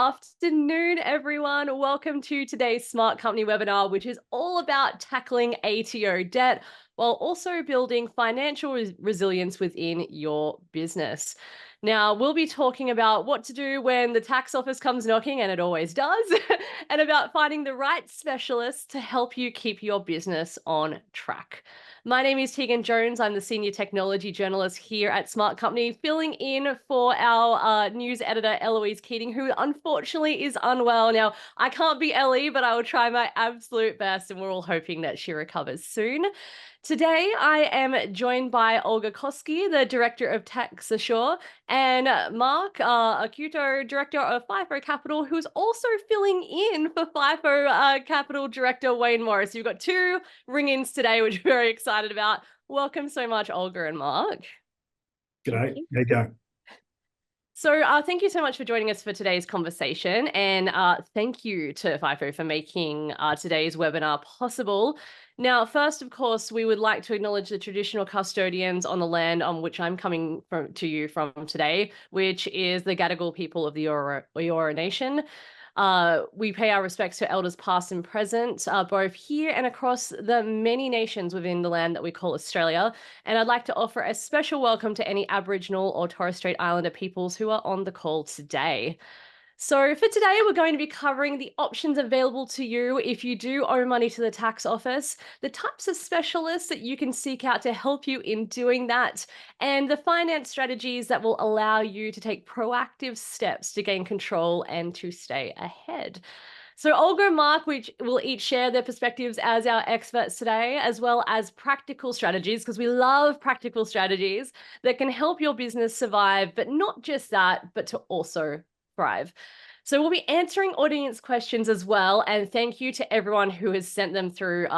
afternoon, everyone. Welcome to today's Smart Company webinar, which is all about tackling ATO debt while also building financial resilience within your business. Now, we'll be talking about what to do when the tax office comes knocking, and it always does, and about finding the right specialist to help you keep your business on track. My name is Tegan Jones. I'm the Senior Technology Journalist here at Smart Company, filling in for our news editor, Eloise Keating, who unfortunately is unwell. Now, I can't be Ellie, but I will try my absolute best, and we're all hoping that she recovers soon. Today, I am joined by Olga Koskie, the Director of Tax Assure, and Mark, Occhiuto, Director of Fifo Capital, who's also filling in for Fifo Capital Director Wayne Morris. You've got two ring-ins today, which we're very excited about. Welcome so much, Olga and Mark. G'day. How you going? So thank you so much for joining us for today's conversation, and thank you to Fifo for making today's webinar possible. Now, first, of course, we would like to acknowledge the traditional custodians on the land on which I'm coming to you from today, which is the Gadigal people of the Eora Nation. We pay our respects to elders past and present, both here and across the many nations within the land that we call Australia. And I'd like to offer a special welcome to any Aboriginal or Torres Strait Islander peoples who are on the call today. So for today, we're going to be covering the options available to you if you do owe money to the tax office, the types of specialists that you can seek out to help you in doing that, and the finance strategies that will allow you to take proactive steps to gain control and to stay ahead. So Olga and Mark, which will each share their perspectives as our experts today, as well as practical strategies, because we love practical strategies that can help your business survive, but not just that, but to also thrive. So we'll be answering audience questions as well. And thank you to everyone who has sent them through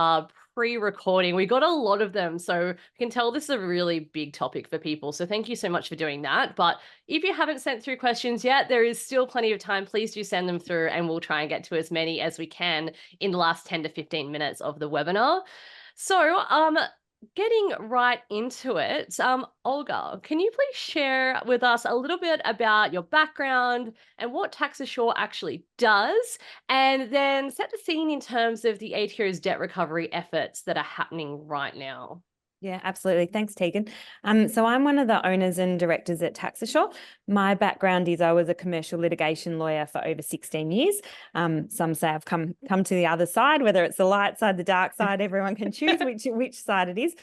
pre-recording. We got a lot of them, so you can tell this is a really big topic for people. So thank you so much for doing that. But if you haven't sent through questions yet, there is still plenty of time. Please do send them through, and we'll try and get to as many as we can in the last 10 to 15 minutes of the webinar. So getting right into it, Olga, can you please share with us a little bit about your background and what Tax Assure actually does, and then set the scene in terms of the ATO's debt recovery efforts that are happening right now? Yeah, absolutely. Thanks, Tegan. So I'm one of the owners and directors at Tax Assure. My background is I was a commercial litigation lawyer for over 16 years. Some say I've come to the other side, whether it's the light side, the dark side, everyone can choose which side it is.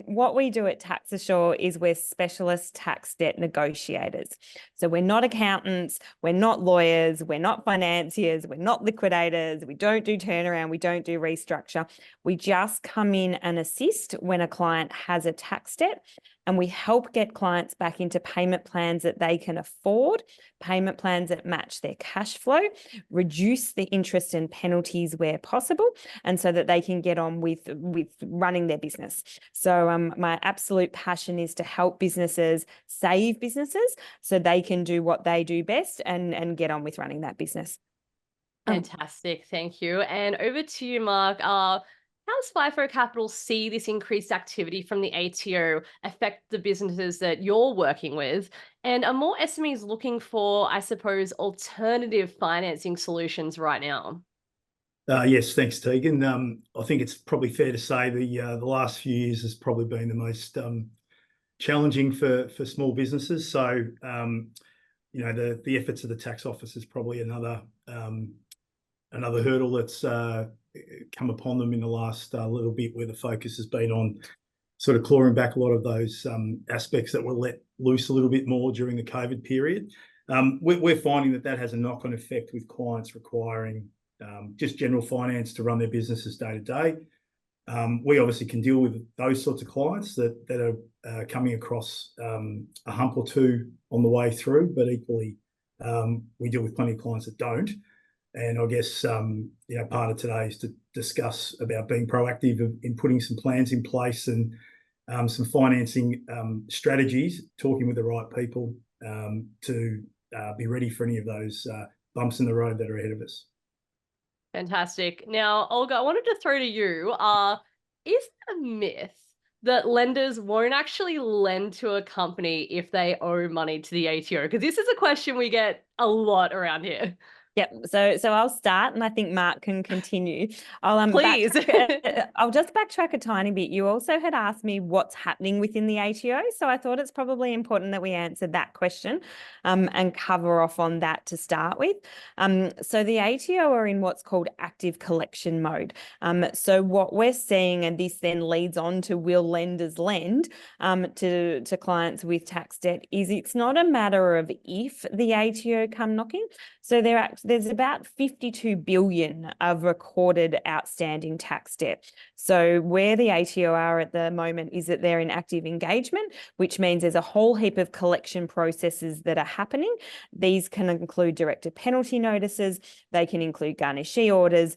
What we do at Tax Assure is we're specialist tax debt negotiators. So we're not accountants, we're not lawyers, we're not financiers, we're not liquidators, we don't do turnaround, we don't do restructure. We just come in and assist when a client has a tax debt, and we help get clients back into payment plans that they can afford, payment plans that match their cash flow, reduce the interest and penalties where possible, and so that they can get on with running their business. So my absolute passion is to help businesses save businesses so they can do what they do best and get on with running that business. Fantastic. Thank you. And over to you, Mark. How does Fifo Capital see this increased activity from the ATO affect the businesses that you're working with? And are more SMEs looking for, I suppose, alternative financing solutions right now? Yes, thanks, Tegan. I think it's probably fair to say the last few years has probably been the most challenging for small businesses. So, the efforts of the tax office is probably another hurdle that's come upon them in the last little bit, where the focus has been on sort of clawing back a lot of those aspects that were let loose a little bit more during the COVID period. We're finding that has a knock-on effect with clients requiring just general finance to run their businesses day to day. We obviously can deal with those sorts of clients that are coming across a hump or two on the way through, but equally we deal with plenty of clients that don't. And I guess, part of today is to discuss about being proactive in putting some plans in place and some financing strategies, talking with the right people to be ready for any of those bumps in the road that are ahead of us. Fantastic. Now, Olga, I wanted to throw to you, is it a myth that lenders won't actually lend to a company if they owe money to the ATO? Because this is a question we get a lot around here. Yep. So I'll start, and I think Mark can continue. Please. I'll just backtrack a tiny bit. You also had asked me what's happening within the ATO, so I thought it's probably important that we answered that question, and cover off on that to start with. So the ATO are in what's called active collection mode. So what we're seeing, and this then leads on to will lenders lend to clients with tax debt, is it's not a matter of if the ATO come knocking. So there's about 52 billion of recorded outstanding tax debt. So where the ATO are at the moment is that they're in active engagement, which means there's a whole heap of collection processes that are happening. These can include directed penalty notices, they can include garnishee orders,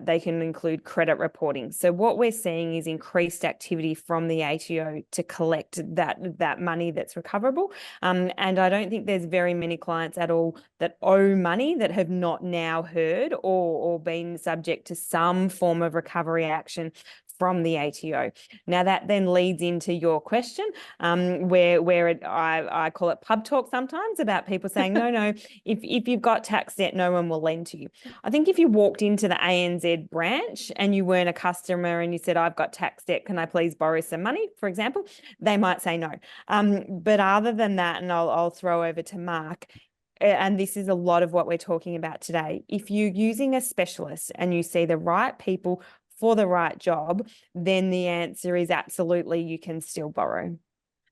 they can include credit reporting. So what we're seeing is increased activity from the ATO to collect that money that's recoverable. And I don't think there's very many clients at all that owe money that have not now heard or been subject to some form of recovery action from the ATO. Now that then leads into your question, where I call it pub talk sometimes, about people saying, no, if you've got tax debt, no one will lend to you. I think if you walked into the ANZ branch and you weren't a customer and you said, I've got tax debt, can I please borrow some money, for example, they might say no. But other than that, and I'll throw over to Mark, and this is a lot of what we're talking about today, if you're using a specialist and you see the right people for the right job, then the answer is absolutely you can still borrow.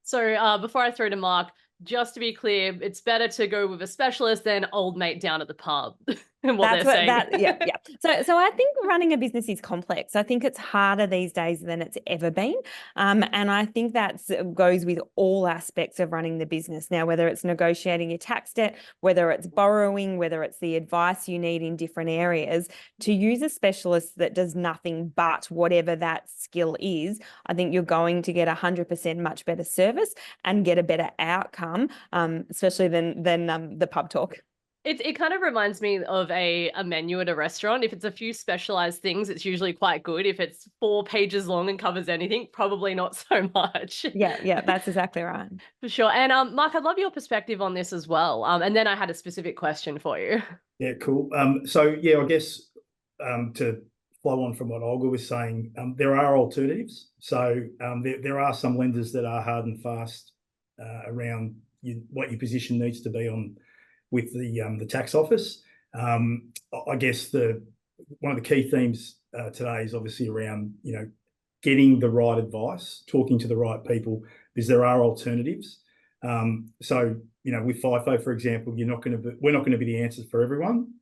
So before I throw to Mark, just to be clear, it's better to go with a specialist than old mate down at the pub. And what That's they're saying. Yeah. So I think running a business is complex. I think it's harder these days than it's ever been. And I think that goes with all aspects of running the business. Now, whether it's negotiating your tax debt, whether it's borrowing, whether it's the advice you need in different areas, to use a specialist that does nothing but whatever that skill is, I think you're going to get 100% much better service and get a better outcome, especially than the pub talk. It kind of reminds me of a menu at a restaurant. If it's a few specialized things, it's usually quite good. If it's 4 pages long and covers anything, probably not so much. Yeah, that's exactly right. For sure. And Mark, I'd love your perspective on this as well. And then I had a specific question for you. Yeah, cool. So yeah, I guess to flow on from what Olga was saying, there are alternatives. So there are some lenders that are hard and fast around what your position needs to be on with the tax office. I guess one of the key themes today is obviously around getting the right advice, talking to the right people, because there are alternatives. So with Fifo, for example, we're not going to be the answers for everyone,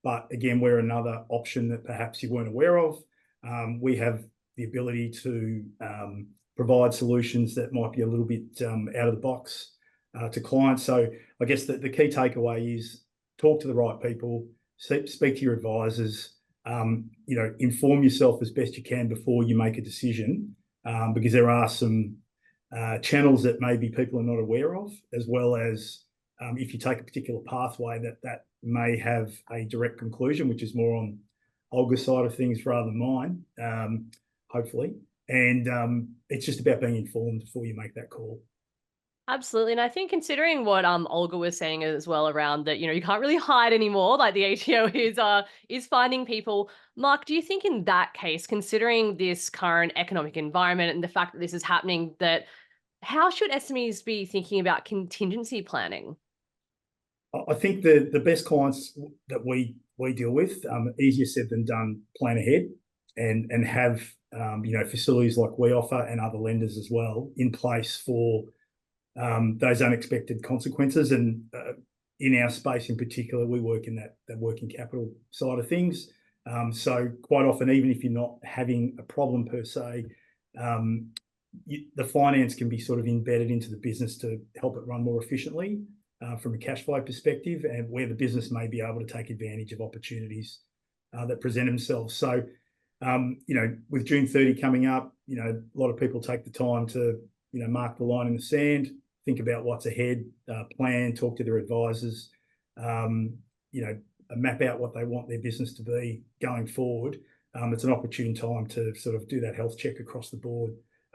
but again, we're another option that perhaps you weren't aware of. We have the ability to provide solutions that might be a little bit out of the box to clients. So I guess the key takeaway is talk to the right people, speak to your advisors, inform yourself as best you can before you make a decision, because there are some channels that maybe people are not aware of, as well as if you take a particular pathway that may have a direct conclusion, which is more on Olga's side of things rather than mine, hopefully. And it's just about being informed before you make that call. Absolutely. And I think considering what Olga was saying as well around that, you can't really hide anymore, like the ATO is finding people. Mark, do you think in that case, considering this current economic environment and the fact that this is happening, that how should SMEs be thinking about contingency planning? I think the best clients that we deal with, easier said than done, plan ahead and have facilities like we offer and other lenders as well in place for those unexpected consequences. And in our space in particular, we work in that working capital side of things. So quite often, even if you're not having a problem per se, the finance can be sort of embedded into the business to help it run more efficiently from a cash flow perspective, and where the business may be able to take advantage of opportunities that present themselves. So, with June 30 coming up, a lot of people take the time to, mark the line in the sand, think about what's ahead, plan, talk to their advisors, map out what they want their business to be going forward. It's an opportune time to sort of do that health check across the board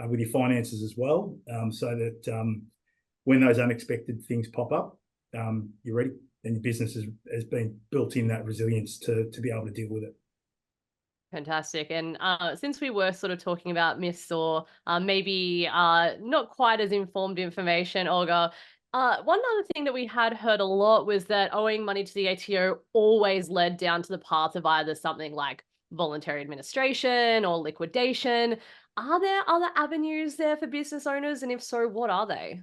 with your finances as well, so that when those unexpected things pop up, you're ready, and your business has been built in that resilience to be able to deal with it. Fantastic. And since we were sort of talking about myths or maybe not quite as informed information, Olga, one other thing that we had heard a lot was that owing money to the ATO always led down to the path of either something like voluntary administration or liquidation. Are there other avenues there for business owners? And if so, what are they?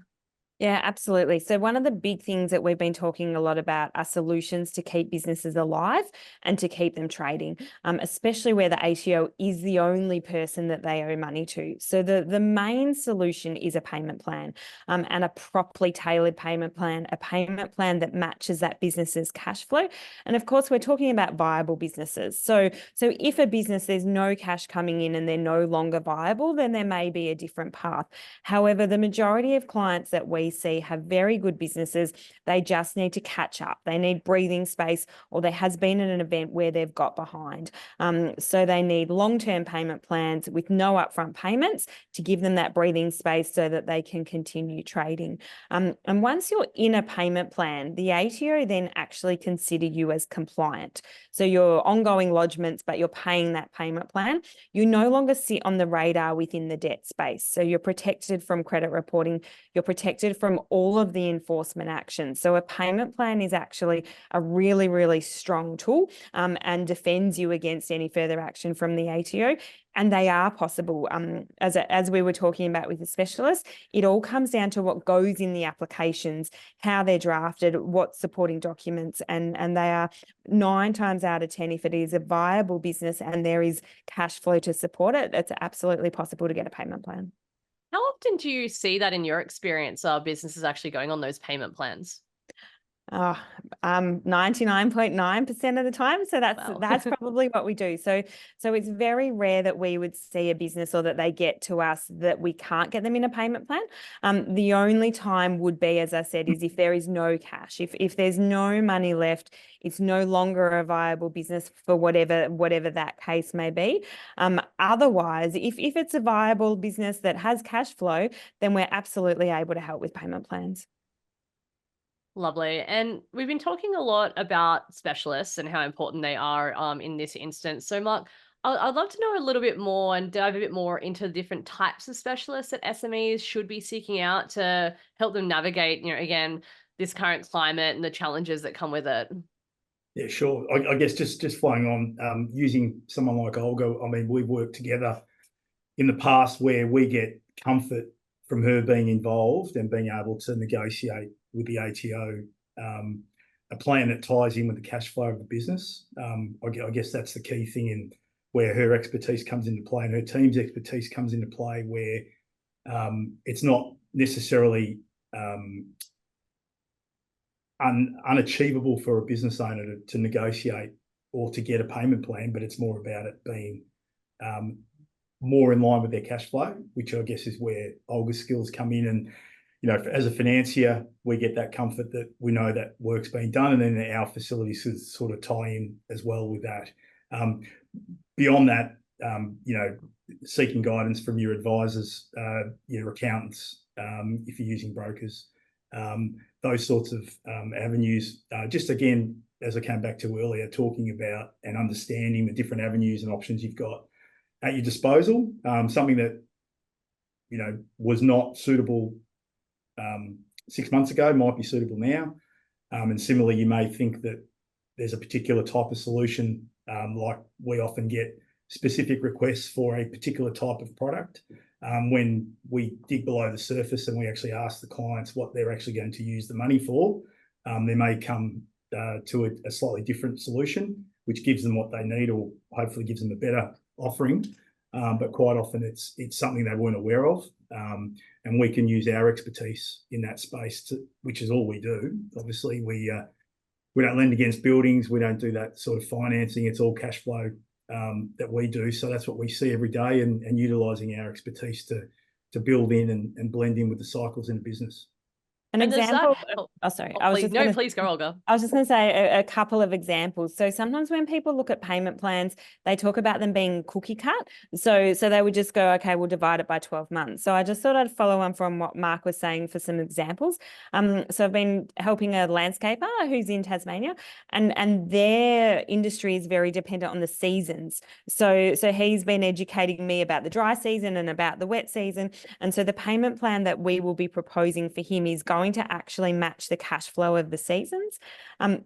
Yeah, absolutely. So one of the big things that we've been talking a lot about are solutions to keep businesses alive and to keep them trading, especially where the ATO is the only person that they owe money to. So the main solution is a payment plan, and a properly tailored payment plan, a payment plan that matches that business's cash flow. And of course, we're talking about viable businesses. So if a business, there's no cash coming in and they're no longer viable, then there may be a different path. However, the majority of clients that we see have very good businesses. They just need to catch up. They need breathing space, or there has been an event where they've got behind. So they need long-term payment plans with no upfront payments to give them that breathing space so that they can continue trading. And once you're in a payment plan, the ATO then actually consider you as compliant. So your ongoing lodgements, but you're paying that payment plan, you no longer sit on the radar within the debt space. So you're protected from credit reporting. You're protected from all of the enforcement actions. So a payment plan is actually a really, really strong tool, and defends you against any further action from the ATO. And they are possible. As we were talking about with the specialist, it all comes down to what goes in the applications, how they're drafted, what supporting documents, and they are 9 times out of 10, if it is a viable business and there is cash flow to support it, it's absolutely possible to get a payment plan. How often do you see that in your experience, businesses actually going on those payment plans? 99.9% of the time. So Wow. that's probably what we do. So it's very rare that we would see a business or that they get to us that we can't get them in a payment plan. The only time would be, as I said, is if there is no cash. If there's no money left, it's no longer a viable business for whatever that case may be. Otherwise, if it's a viable business that has cash flow, then we're absolutely able to help with payment plans. Lovely. And we've been talking a lot about specialists and how important they are in this instance. So, Mark, I'd love to know a little bit more and dive a bit more into the different types of specialists that SMEs should be seeking out to help them navigate, again, this current climate and the challenges that come with it. Yeah, sure. I guess just flowing on, using someone like Olga, I mean, we've worked together in the past where we get comfort from her being involved and being able to negotiate with the ATO a plan that ties in with the cash flow of the business. I guess that's the key thing, in where her expertise comes into play and her team's expertise comes into play, where it's not necessarily unachievable for a business owner to negotiate or to get a payment plan, but it's more about it being more in line with their cash flow, which I guess is where Olga's skills come in. And as a financier, we get that comfort that we know that work's being done, and then our facilities sort of tie in as well with that. Beyond that, seeking guidance from your advisors, your accountants, if you're using brokers, those sorts of avenues. Just again, as I came back to earlier, talking about and understanding the different avenues and options you've got at your disposal. Something that was not suitable 6 months ago might be suitable now. And similarly, you may think that there's a particular type of solution, like we often get specific requests for a particular type of product. When we dig below the surface and we actually ask the clients what they're actually going to use the money for, they may come to a slightly different solution, which gives them what they need, or hopefully gives them a better offering. But quite often it's something they weren't aware of. And we can use our expertise in that space, which is all we do. Obviously, we don't lend against buildings. We don't do that sort of financing. It's all cash flow that we do. So that's what we see every day, and utilising our expertise to build in and blend in with the cycles in a business. An And does that example, help? oh, sorry, Oh, please, no, please go, Olga. I was just going to say a couple of examples. So sometimes when people look at payment plans, they talk about them being cookie cut. So they would just go, okay, we'll divide it by 12 months. So I just thought I'd follow on from what Mark was saying for some examples. So I've been helping a landscaper who's in Tasmania, and their industry is very dependent on the seasons. So he's been educating me about the dry season and about the wet season. And so the payment plan that we will be proposing for him is going to actually match the cash flow of the seasons. And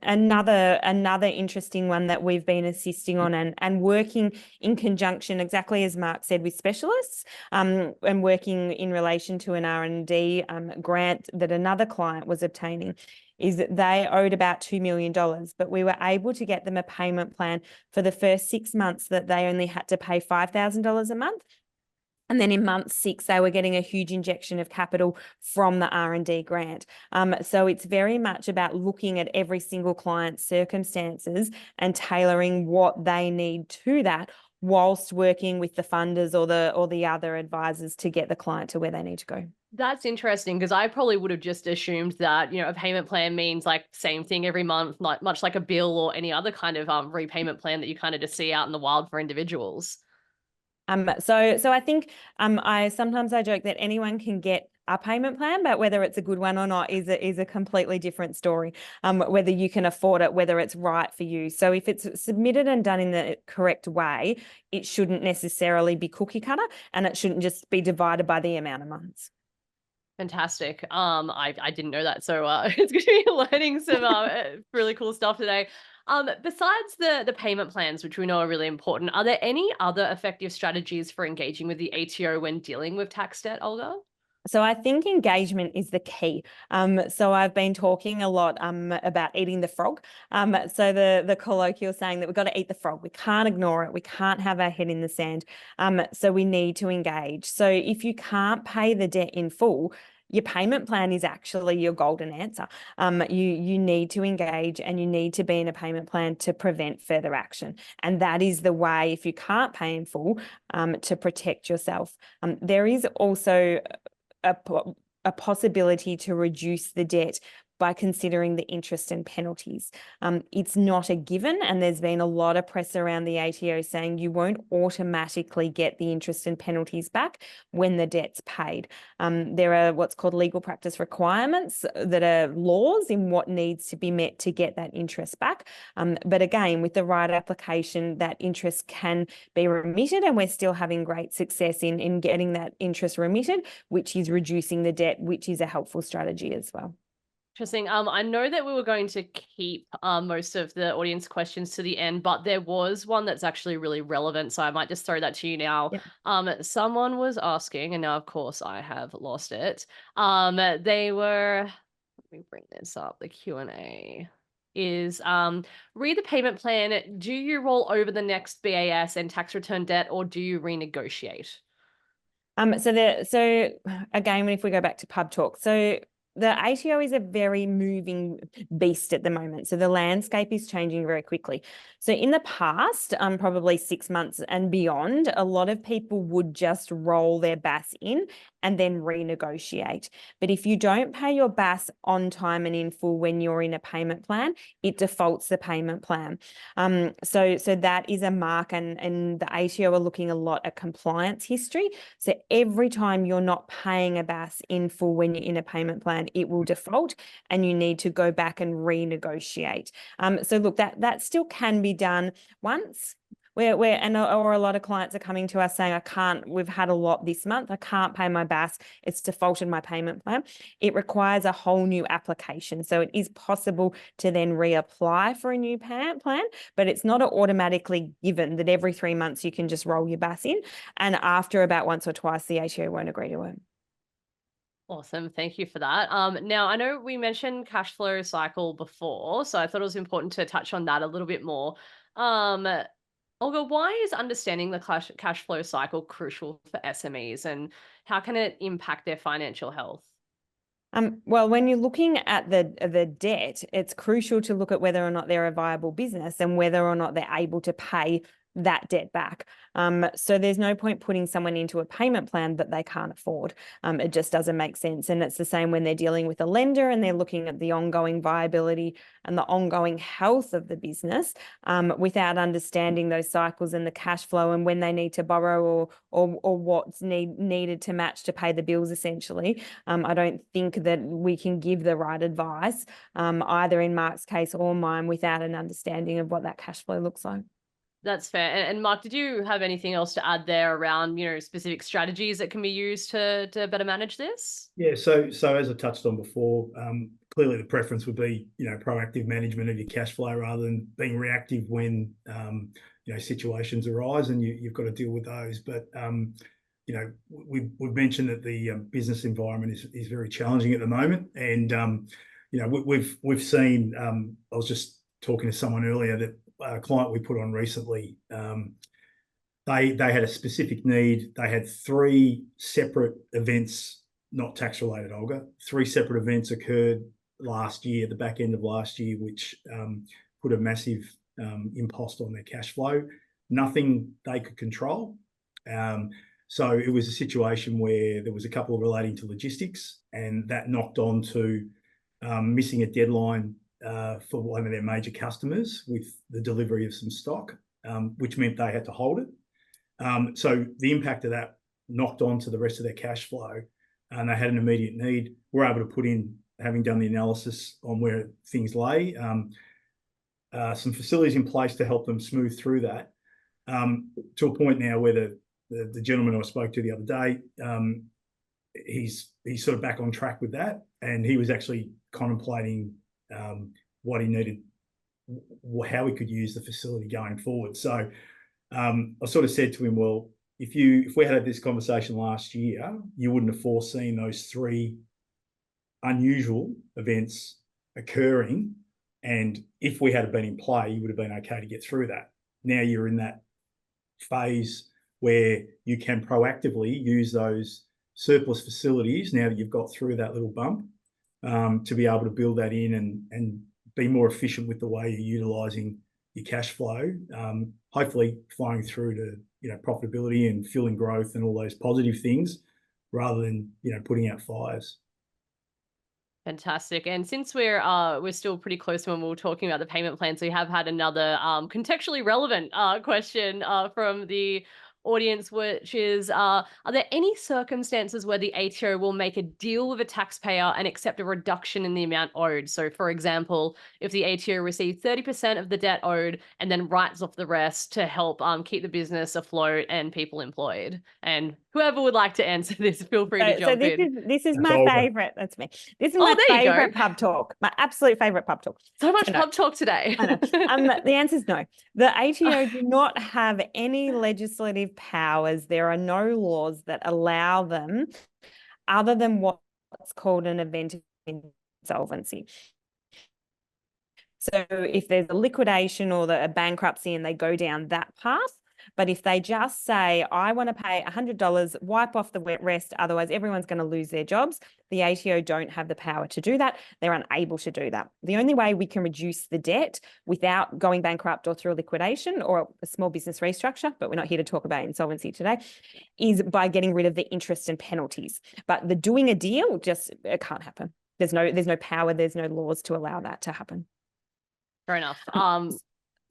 another interesting one that we've been assisting on and working in conjunction, exactly as Mark said, with specialists, and working in relation to an R&D grant that another client was obtaining, is that they owed about $2 million, but we were able to get them a payment plan for the first 6 months that they only had to pay $5,000 a month. And then in month 6, they were getting a huge injection of capital from the R&D grant. So it's very much about looking at every single client's circumstances and tailoring what they need to that, whilst working with the funders or the other advisors to get the client to where they need to go. That's interesting, because I probably would have just assumed that, a payment plan means like same thing every month, not much like a bill or any other kind of repayment plan that you kind of just see out in the wild for individuals. So I think I sometimes joke that anyone can get a payment plan, but whether it's a good one or not is a completely different story. Whether you can afford it, whether it's right for you. So if it's submitted and done in the correct way, it shouldn't necessarily be cookie cutter, and it shouldn't just be divided by the amount of months. Fantastic. I didn't know that, so it's going to be learning some really cool stuff today. Besides the payment plans, which we know are really important, are there any other effective strategies for engaging with the ATO when dealing with tax debt, Olga? So I think engagement is the key. So I've been talking a lot about eating the frog. So the colloquial saying that we've got to eat the frog. We can't ignore it. We can't have our head in the sand. So we need to engage. So if you can't pay the debt in full, your payment plan is actually your golden answer. You need to engage, and you need to be in a payment plan to prevent further action. And that is the way, if you can't pay in full, to protect yourself. There is also a possibility to reduce the debt by considering the interest and penalties. It's not a given, and there's been a lot of press around the ATO saying you won't automatically get the interest and penalties back when the debt's paid. There are what's called legal practice requirements that are laws in what needs to be met to get that interest back. But again, with the right application, that interest can be remitted, and we're still having great success in getting that interest remitted, which is reducing the debt, which is a helpful strategy as well. Interesting. I know that we were going to keep most of the audience questions to the end, but there was one that's actually really relevant, so I might just throw that to you now. Yep. Someone was asking, and now of course I have lost it. They were, let me bring this up. The Q&A is read the payment plan. Do you roll over the next BAS and tax return debt, or do you renegotiate? So again, if we go back to pub talk, so the ATO is a very moving beast at the moment. So the landscape is changing very quickly. So in the past, probably 6 months and beyond, a lot of people would just roll their BAS in and then renegotiate. But if you don't pay your BAS on time and in full when you're in a payment plan, it defaults the payment plan. So that is a mark, and the ATO are looking a lot at compliance history. So every time you're not paying a BAS in full when you're in a payment plan, it will default, and you need to go back and renegotiate. So look, that still can be done once. Or a lot of clients are coming to us saying, we've had a lot this month, I can't pay my BAS, it's defaulted my payment plan. It requires a whole new application. So it is possible to then reapply for a new payment plan, but it's not automatically given that every 3 months you can just roll your BAS in. And after about once or twice, the ATO won't agree to it. Awesome. Thank you for that. Now, I know we mentioned cash flow cycle before, so I thought it was important to touch on that a little bit more. Olga, why is understanding the cash flow cycle crucial for SMEs, and how can it impact their financial health? Well, when you're looking at the debt, it's crucial to look at whether or not they're a viable business and whether or not they're able to pay that debt back. So there's no point putting someone into a payment plan that they can't afford. It just doesn't make sense. And it's the same when they're dealing with a lender and they're looking at the ongoing viability and the ongoing health of the business, without understanding those cycles and the cash flow and when they need to borrow or what's needed to match to pay the bills, essentially. I don't think that we can give the right advice, either in Mark's case or mine, without an understanding of what that cash flow looks like. That's fair. And Mark, did you have anything else to add there around, specific strategies that can be used to better manage this? Yeah, so as I touched on before, clearly the preference would be, proactive management of your cash flow rather than being reactive when, situations arise and you've got to deal with those. But, we've mentioned that the business environment is very challenging at the moment. And, we've seen, I was just talking to someone earlier that a client we put on recently, they had a specific need. They had 3 separate events, not tax related, Olga. 3 separate events occurred last year, the back end of last year, which put a massive impost on their cash flow. Nothing they could control. So it was a situation where there was a couple relating to logistics, and that knocked on to missing a deadline for one of their major customers with the delivery of some stock, which meant they had to hold it. So the impact of that knocked on to the rest of their cash flow, and they had an immediate need. We're able to put in, having done the analysis on where things lay, some facilities in place to help them smooth through that, to a point now where the gentleman I spoke to the other day, he's sort of back on track with that, and he was actually contemplating what he needed, how we could use the facility going forward. So I sort of said to him, well, if we had this conversation last year, you wouldn't have foreseen those 3 unusual events occurring. And if we had been in play, you would have been okay to get through that. Now you're in that phase where you can proactively use those surplus facilities, now that you've got through that little bump, to be able to build that in and be more efficient with the way you're utilising your cash flow, hopefully flowing through to profitability and fueling growth and all those positive things, rather than putting out fires. Fantastic. And since we're still pretty close when we were talking about the payment plans, we have had another contextually relevant question from the audience, which is, are there any circumstances where the ATO will make a deal with a taxpayer and accept a reduction in the amount owed? So for example, if the ATO received 30% of the debt owed and then writes off the rest to help keep the business afloat and people employed. And whoever would like to answer this, feel free to jump in. This is my favorite. That's me. This is my favorite pub talk. My absolute favorite pub talk. So much pub talk today. I know. The answer is no. The ATO do not have any legislative powers. There are no laws that allow them, other than what's called an event of insolvency. So if there's a liquidation or a bankruptcy and they go down that path, but if they just say, I want to pay $100, wipe off the rest, otherwise everyone's going to lose their jobs, the ATO don't have the power to do that. They're unable to do that. The only way we can reduce the debt without going bankrupt or through a liquidation or a small business restructure, but we're not here to talk about insolvency today, is by getting rid of the interest and penalties. But the doing a deal, it can't happen. There's no power, there's no laws to allow that to happen. Fair enough.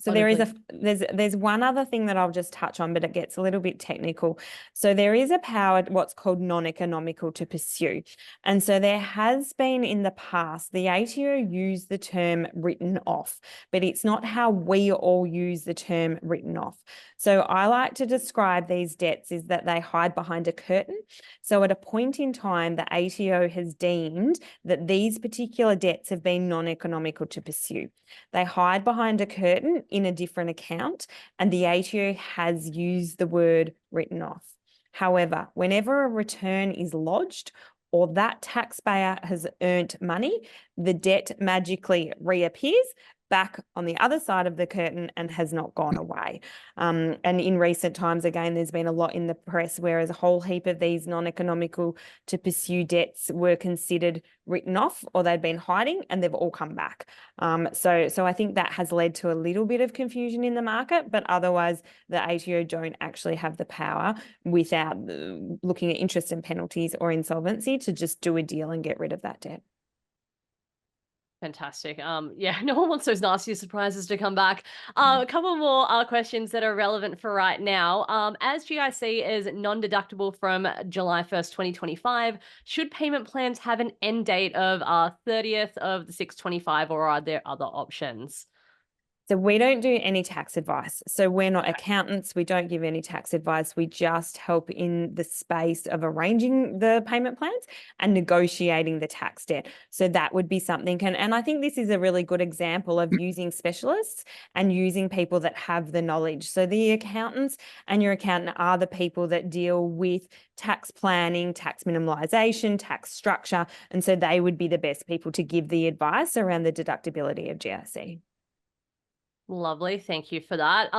So there's one other thing that I'll just touch on, but it gets a little bit technical. So there is a power, what's called non-economical to pursue. And so there has been in the past, the ATO used the term written off, but it's not how we all use the term written off. So I like to describe these debts is that they hide behind a curtain. So at a point in time, the ATO has deemed that these particular debts have been non-economical to pursue. They hide behind a curtain in a different account, and the ATO has used the word written off. However, whenever a return is lodged or that taxpayer has earned money, the debt magically reappears, back on the other side of the curtain and has not gone away. And in recent times, again, there's been a lot in the press, whereas a whole heap of these non-economical to pursue debts were considered written off or they'd been hiding, and they've all come back. So I think that has led to a little bit of confusion in the market, but otherwise the ATO don't actually have the power, without looking at interest and penalties or insolvency, to just do a deal and get rid of that debt. Fantastic. Yeah, no one wants those nasty surprises to come back. A couple more questions that are relevant for right now. As GIC is non-deductible from July 1st, 2025, should payment plans have an end date of 30th of the 6/25, or are there other options? So we don't do any tax advice. So we're not accountants. We don't give any tax advice. We just help in the space of arranging the payment plans and negotiating the tax debt. So that would be something. And I think this is a really good example of using specialists and using people that have the knowledge. So the accountants and your accountant are the people that deal with tax planning, tax minimalisation, tax structure. And so they would be the best people to give the advice around the deductibility of GIC. Lovely. Thank you for that.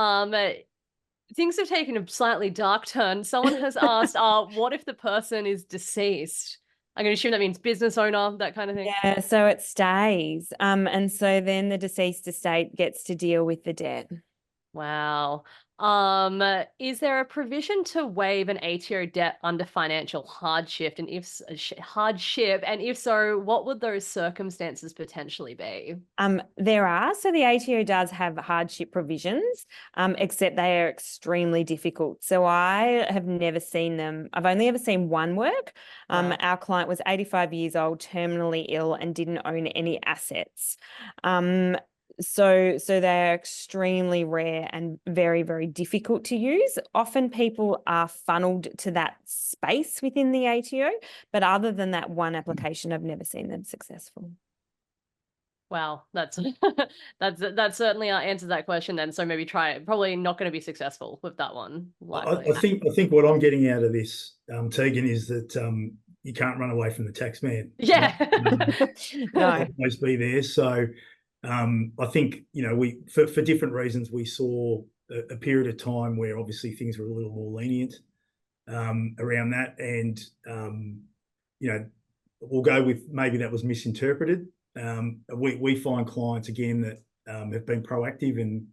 Things have taken a slightly dark turn. Someone has asked, what if the person is deceased? I'm going to assume that means business owner, that kind of thing. Yeah, so it stays. And so then the deceased estate gets to deal with the debt. Wow. Is there a provision to waive an ATO debt under financial hardship? And if so, what would those circumstances potentially be? There are. So the ATO does have hardship provisions, except they are extremely difficult. So I have never seen them. I've only ever seen one work. Wow. Our client was 85 years old, terminally ill, and didn't own any assets. So they're extremely rare and very, very difficult to use. Often people are funneled to that space within the ATO, but other than that one application, I've never seen them successful. Wow, that's that certainly answers that question then. So maybe try it. Probably not going to be successful with that one. Likely. I think what I'm getting out of this, Tegan, is that you can't run away from the tax man. Yeah. No. Always be there. So I think, we for different reasons, we saw a period of time where obviously things were a little more lenient around that, and we'll go with maybe that was misinterpreted. We find clients again that have been proactive and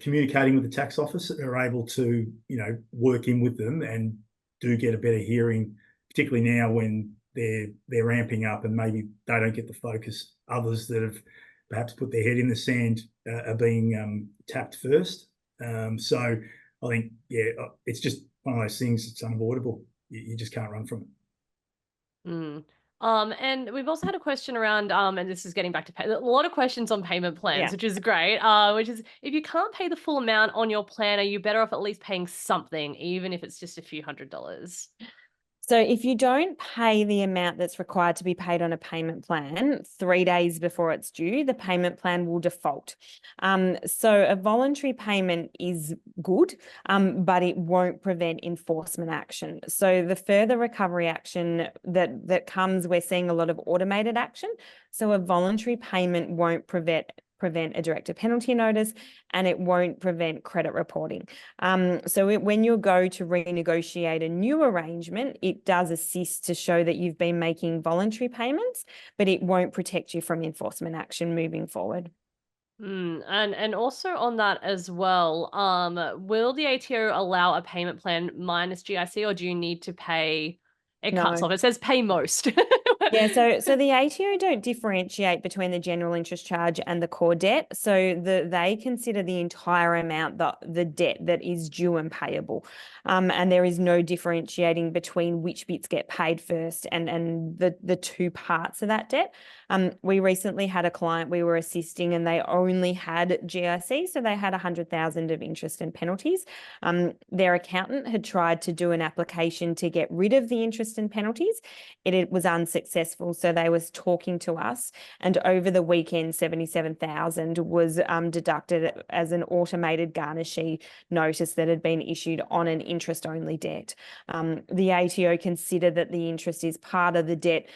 communicating with the tax office, are able to work in with them and do get a better hearing, particularly now when they're ramping up and maybe they don't get the focus. Others that have perhaps put their head in the sand are being tapped first. So I think, it's just one of those things. It's unavoidable. You just can't run from it. Mm. And we've also had a question around, and this is getting back to a lot of questions on payment plans, which is great, which is, if you can't pay the full amount on your plan, are you better off at least paying something, even if it's just a few $100s? So if you don't pay the amount that's required to be paid on a payment plan 3 days before it's due, the payment plan will default. So a voluntary payment is good, but it won't prevent enforcement action. So the further recovery action that comes, we're seeing a lot of automated action. So a voluntary payment won't prevent a director penalty notice, and it won't prevent credit reporting. So when you go to renegotiate a new arrangement, it does assist to show that you've been making voluntary payments, but it won't protect you from enforcement action moving forward. And also on that as well, will the ATO allow a payment plan minus GIC, or do you need to pay? It cuts off. It says pay most. Yeah, so the ATO don't differentiate between the general interest charge and the core debt. So they consider the entire amount, the debt that is due and payable. And there is no differentiating between which bits get paid first and the two parts of that debt. We recently had a client we were assisting, and they only had GIC, so they had 100,000 of interest and penalties. Their accountant had tried to do an application to get rid of the interest and penalties. It was unsuccessful, so they was talking to us, and over the weekend 77,000 was deducted as an automated garnishee notice that had been issued on an interest only debt. The ATO consider that the interest is part of the debt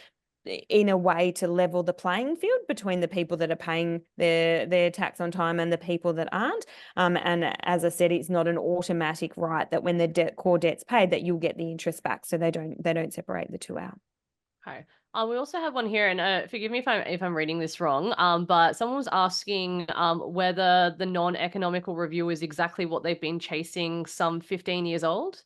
in a way to level the playing field between the people that are paying their tax on time and the people that aren't. And as I said, it's not an automatic right that when the core debt's paid that you'll get the interest back. So they don't separate the two out. Okay. We also have one here, and forgive me if I'm reading this wrong. But someone was asking whether the non-economical review is exactly what they've been chasing some 15 years old.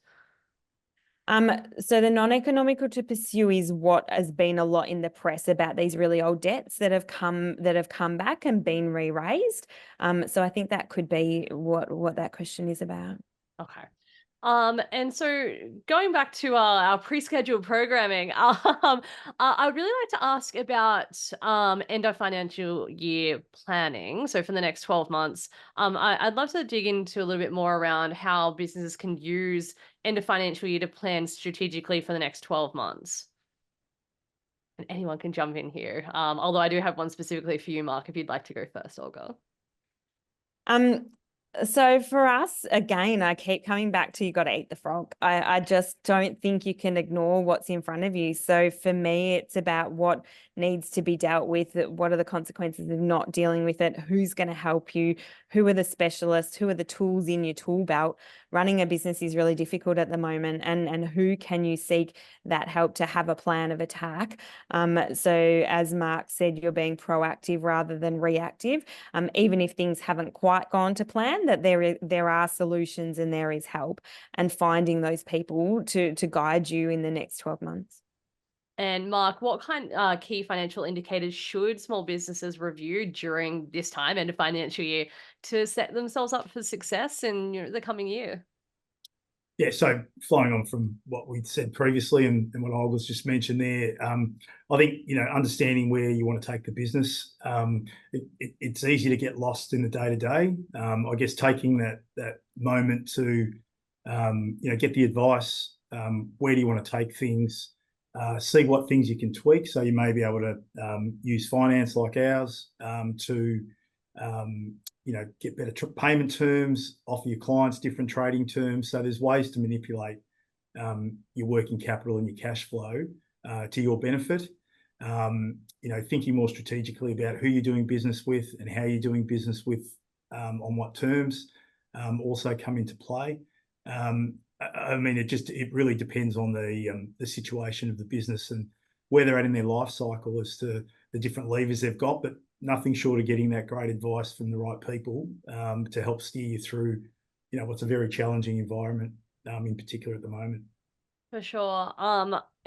So the non-economical to pursue is what has been a lot in the press about these really old debts that have come back and been re-raised. So I think that could be what that question is about. Okay. And so going back to our pre-scheduled programming, I'd really like to ask about end of financial year planning. So for the next 12 months, I'd love to dig into a little bit more around how businesses can use end of financial year to plan strategically for the next 12 months. And anyone can jump in here. Although I do have one specifically for you, Mark, if you'd like to go first, Olga. So for us, again, I keep coming back to you got to eat the frog. I just don't think you can ignore what's in front of you. So for me, it's about what needs to be dealt with. What are the consequences of not dealing with it? Who's going to help you? Who are the specialists? Who are the tools in your tool belt? Running a business is really difficult at the moment. And who can you seek that help to have a plan of attack? So as Mark said, you're being proactive rather than reactive. Even if things haven't quite gone to plan, that there are solutions and there is help, and finding those people to guide you in the next 12 months. And Mark, what kind key financial indicators should small businesses review during this time, end of financial year, to set themselves up for success in the coming year? Yeah, so flowing on from what we'd said previously and what Olga's just mentioned there, I think, understanding where you want to take the business, it's easy to get lost in the day-to-day. I guess taking that moment to, get the advice, where do you want to take things, see what things you can tweak. So you may be able to use finance like ours to get better payment terms, offer your clients different trading terms. So there's ways to manipulate your working capital and your cash flow to your benefit. Thinking more strategically about who you're doing business with and how you're doing business with, on what terms, also come into play. It really depends on the situation of the business and where they're at in their life cycle as to the different levers they've got, but nothing short of getting that great advice from the right people to help steer you through, what's a very challenging environment in particular at the moment. For sure.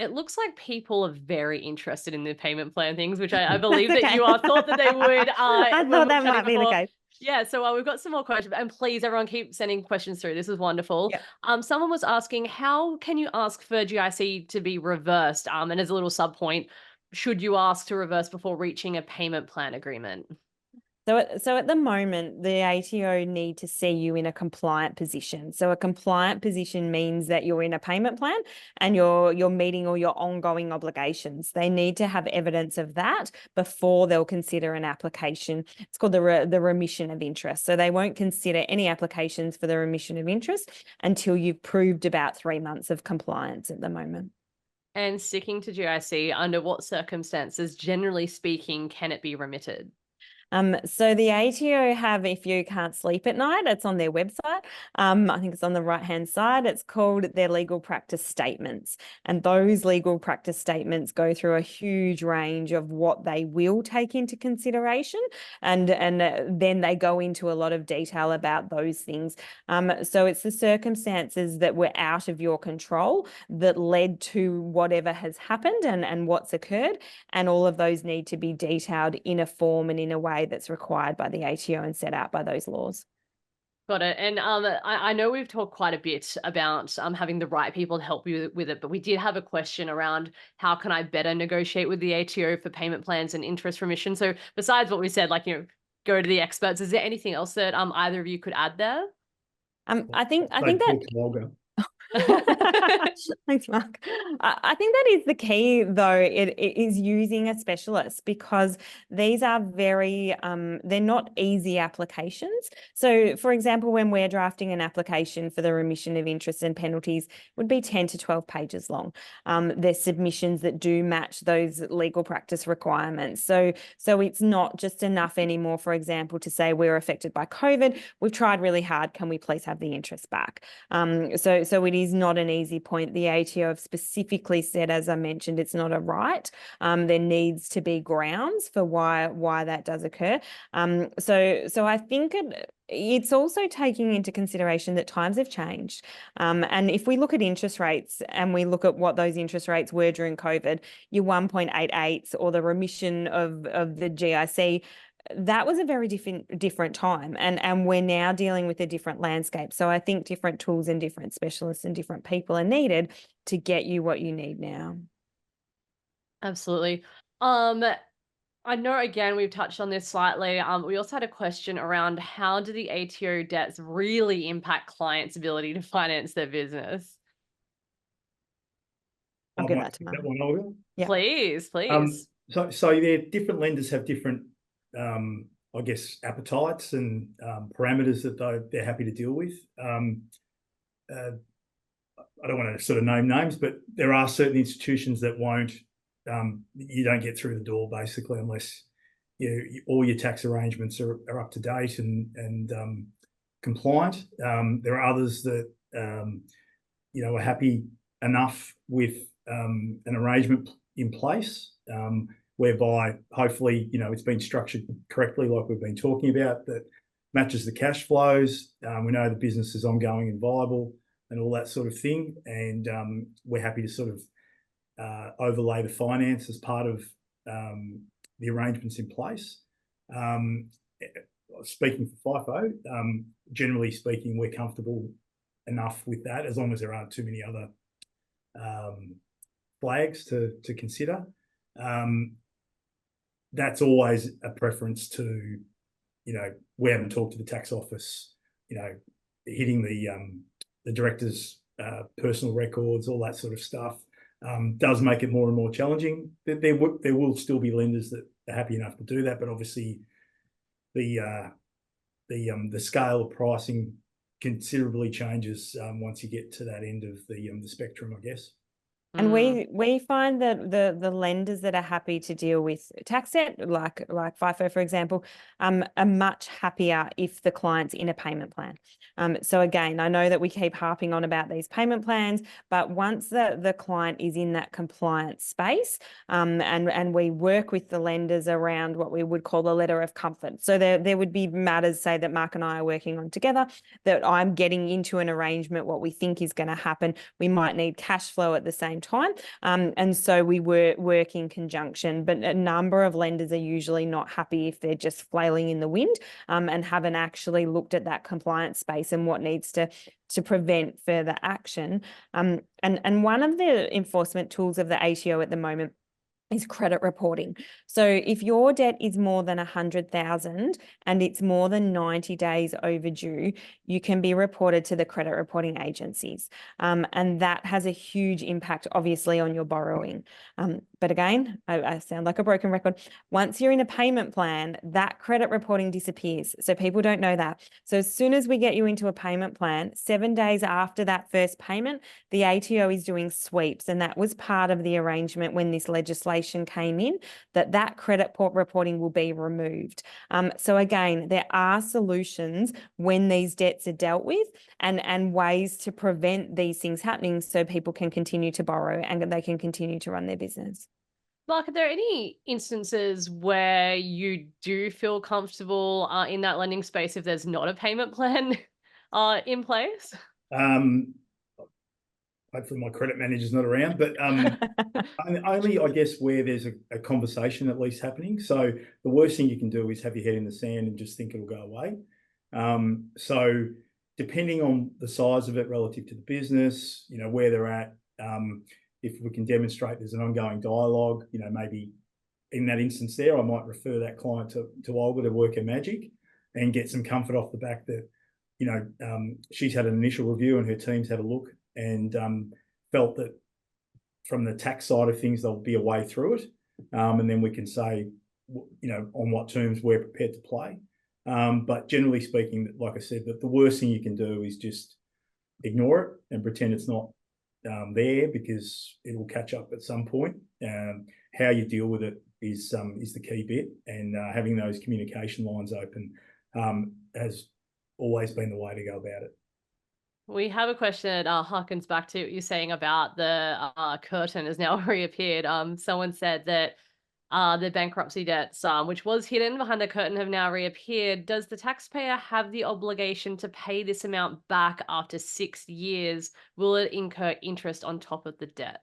It looks like people are very interested in the payment plan things, which I believe that okay. you thought that they would. I thought that might be the case. Yeah, so we've got some more questions, and please, everyone, keep sending questions through. This is wonderful. Yep. Someone was asking, how can you ask for GIC to be reversed? And as a little sub point, should you ask to reverse before reaching a payment plan agreement? So at the moment, the ATO need to see you in a compliant position. So a compliant position means that you're in a payment plan and you're meeting all your ongoing obligations. They need to have evidence of that before they'll consider an application. It's called the remission of interest. So they won't consider any applications for the remission of interest until you've proved about 3 months of compliance at the moment. And sticking to GIC, under what circumstances, generally speaking, can it be remitted? So the ATO have, if you can't sleep at night, it's on their website. I think it's on the right-hand side. It's called their legal practice statements. And those legal practice statements go through a huge range of what they will take into consideration. And then they go into a lot of detail about those things. So it's the circumstances that were out of your control that led to whatever has happened and what's occurred. And all of those need to be detailed in a form and in a way that's required by the ATO and set out by those laws. Got it. And I know we've talked quite a bit about having the right people to help you with it, but we did have a question around how can I better negotiate with the ATO for payment plans and interest remission. So besides what we said, go to the experts, is there anything else that either of you could add there? I think that Olga. Thanks, Mark. I think that is the key, though. It is using a specialist, because these are very, they're not easy applications. So, for example, when we're drafting an application for the remission of interest and penalties, would be 10 to 12 pages long. There's submissions that do match those legal practice requirements. So it's not just enough anymore, for example, to say we're affected by COVID. We've tried really hard. Can we please have the interest back? So it is not an easy point. The ATO have specifically said, as I mentioned, it's not a right. There needs to be grounds for why that does occur. So I think it's also taking into consideration that times have changed. And if we look at interest rates and we look at what those interest rates were during COVID, your 1.88s or the remission of the GIC, that was a very different time, and we're now dealing with a different landscape. So I think different tools and different specialists and different people are needed to get you what you need now. Absolutely. I know, again, we've touched on this slightly. We also had a question around how do the ATO debts really impact clients' ability to finance their business? I'll give that to that one, Olga. Yeah. Please. So there, different lenders have different, I guess, appetites and parameters that they're happy to deal with. I don't want to sort of name names, but there are certain institutions that won't. You don't get through the door basically unless all your tax arrangements are up to date and compliant. There are others that are happy enough with an arrangement in place, whereby hopefully it's been structured correctly, like we've been talking about, that matches the cash flows. We know the business is ongoing and viable and all that sort of thing, and we're happy to sort of overlay the finance as part of the arrangements in place. Speaking for Fifo, generally speaking, we're comfortable enough with that, as long as there aren't too many other flags to consider. That's always a preference to, we haven't talked to the tax office, hitting the director's personal records, all that sort of stuff. Does make it more and more challenging. There will still be lenders that are happy enough to do that, but obviously the scale of pricing considerably changes once you get to that end of the spectrum, I guess. And we find that the lenders that are happy to deal with tax debt, like Fifo, for example, are much happier if the client's in a payment plan. So again, I know that we keep harping on about these payment plans, but once the client is in that compliance space, and we work with the lenders around what we would call a letter of comfort. So there would be matters, say, that Mark and I are working on together, that I'm getting into an arrangement, what we think is going to happen. We might need cash flow at the same time. And so we work in conjunction, but a number of lenders are usually not happy if they're just flailing in the wind, and haven't actually looked at that compliance space and what needs to prevent further action. And one of the enforcement tools of the ATO at the moment is credit reporting. So if your debt is more than 100,000 and it's more than 90 days overdue, you can be reported to the credit reporting agencies. And that has a huge impact, obviously, on your borrowing. But again, I sound like a broken record. Once you're in a payment plan, that credit reporting disappears. So people don't know that. So as soon as we get you into a payment plan, 7 days after that first payment, the ATO is doing sweeps. And that was part of the arrangement when this legislation came in, that credit reporting will be removed. So again, there are solutions when these debts are dealt with, and ways to prevent these things happening so people can continue to borrow and they can continue to run their business. Mark, are there any instances where you do feel comfortable in that lending space if there's not a payment plan in place? Hopefully my credit manager's not around, but only, I guess, where there's a conversation at least happening. So the worst thing you can do is have your head in the sand and just think it'll go away. So depending on the size of it relative to the business, where they're at, if we can demonstrate there's an ongoing dialogue, maybe in that instance there, I might refer that client to Olga to work her magic and get some comfort off the back that, she's had an initial review and her team's had a look and felt that from the tax side of things, there'll be a way through it. And then we can say, on what terms we're prepared to play. But generally speaking, like I said, that the worst thing you can do is just ignore it and pretend it's not there, because it will catch up at some point. How you deal with it is the key bit, and having those communication lines open has always been the way to go about it. We have a question that harkens back to what you're saying about the curtain has now reappeared. Someone said that the bankruptcy debts, which was hidden behind the curtain, have now reappeared. Does the taxpayer have the obligation to pay this amount back after 6 years? Will it incur interest on top of the debt?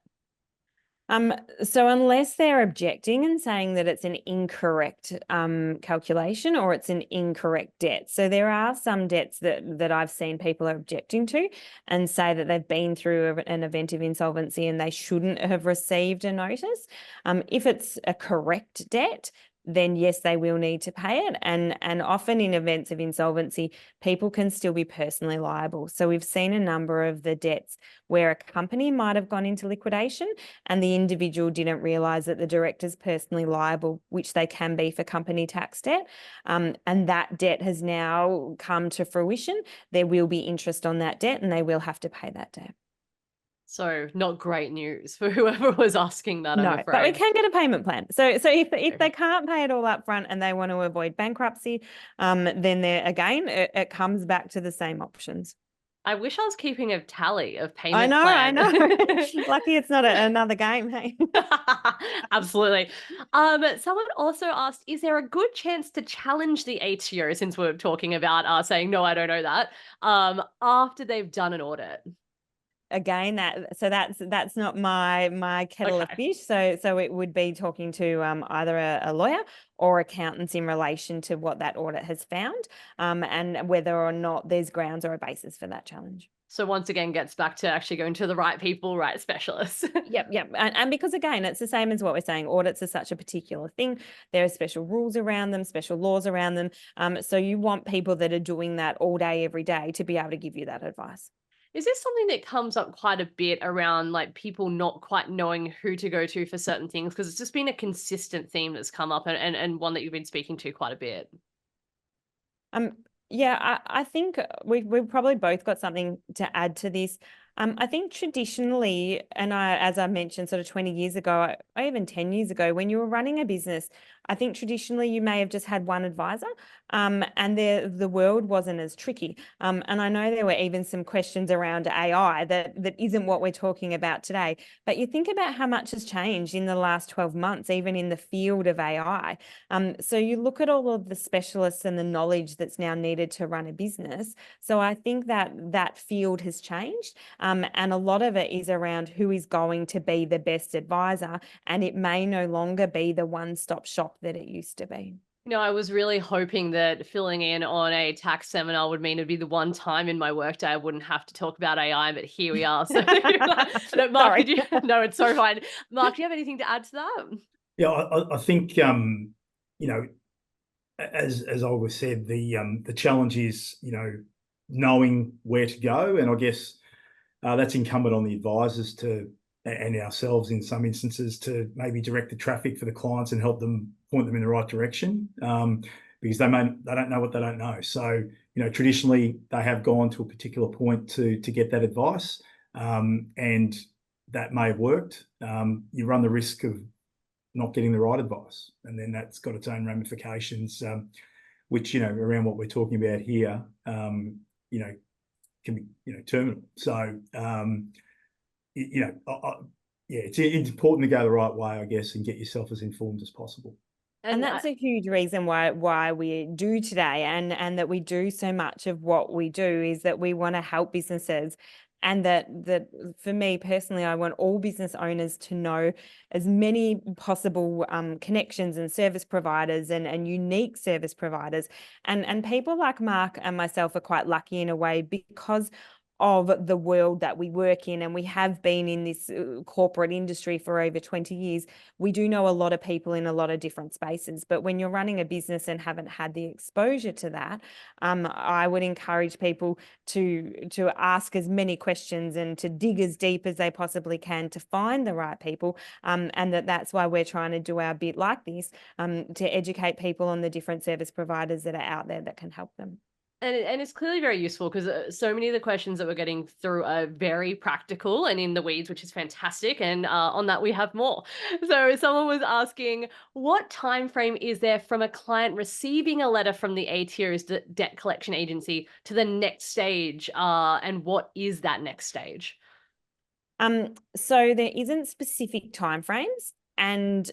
So unless they're objecting and saying that it's an incorrect calculation or it's an incorrect debt. So there are some debts that I've seen people are objecting to and say that they've been through an event of insolvency and they shouldn't have received a notice. If it's a correct debt, then yes, they will need to pay it. And often in events of insolvency, people can still be personally liable. So we've seen a number of the debts where a company might have gone into liquidation and the individual didn't realise that the director's personally liable, which they can be for company tax debt. And that debt has now come to fruition. There will be interest on that debt and they will have to pay that debt. So not great news for whoever was asking that, I'm afraid. But we can get a payment plan. So if they can't pay it all up front and they want to avoid bankruptcy, then it comes back to the same options. I wish I was keeping a tally of payment I know. plans. Lucky it's not another game, hey? Absolutely. Someone also asked, is there a good chance to challenge the ATO, since we're talking about saying, no, I don't know that, after they've done an audit? Again, that's not my kettle of fish. So it would be talking to either a lawyer or accountants in relation to what that audit has found, and whether or not there's grounds or a basis for that challenge. So once again, gets back to actually going to the right people, right specialists. Yep. And because again, it's the same as what we're saying, audits are such a particular thing. There are special rules around them, special laws around them. So you want people that are doing that all day, every day to be able to give you that advice. Is this something that comes up quite a bit around like people not quite knowing who to go to for certain things? Because it's just been a consistent theme that's come up and one that you've been speaking to quite a bit. Yeah, I think we've probably both got something to add to this. I think traditionally, and as I mentioned, sort of 20 years ago, or even 10 years ago, when you were running a business, I think traditionally you may have just had one advisor, and the world wasn't as tricky. And I know there were even some questions around AI that isn't what we're talking about today. But you think about how much has changed in the last 12 months, even in the field of AI. So you look at all of the specialists and the knowledge that's now needed to run a business. So I think that field has changed. And a lot of it is around who is going to be the best advisor, and it may no longer be the one-stop shop that it used to be. I was really hoping that filling in on a tax seminar would mean it'd be the one time in my workday I wouldn't have to talk about AI, but here we are. So, no, Mark, no, it's so fine. Mark, do you have anything to add to that? Yeah, I think as Olga said, the challenge is knowing where to go, and I guess that's incumbent on the advisors and ourselves in some instances to maybe direct the traffic for the clients and help them point them in the right direction, because they don't know what they don't know. So traditionally they have gone to a particular point to get that advice, and that may have worked. You run the risk of not getting the right advice, and then that's got its own ramifications, which around what we're talking about here, can be terminal. So it's important to go the right way, I guess, and get yourself as informed as possible. And that's a huge reason why we do today, and that we do so much of what we do, is that we want to help businesses. And that for me personally, I want all business owners to know as many possible connections and service providers and unique service providers. And people like Mark and myself are quite lucky in a way, because of the world that we work in, and we have been in this corporate industry for over 20 years, we do know a lot of people in a lot of different spaces. But when you're running a business and haven't had the exposure to that, I would encourage people to ask as many questions and to dig as deep as they possibly can to find the right people, and that's why we're trying to do our bit like this, to educate people on the different service providers that are out there that can help them. And it's clearly very useful because so many of the questions that we're getting through are very practical and in the weeds, which is fantastic. And on that, we have more. So someone was asking, what time frame is there from a client receiving a letter from the ATO's debt collection agency to the next stage? And what is that next stage? So there isn't specific timeframes, and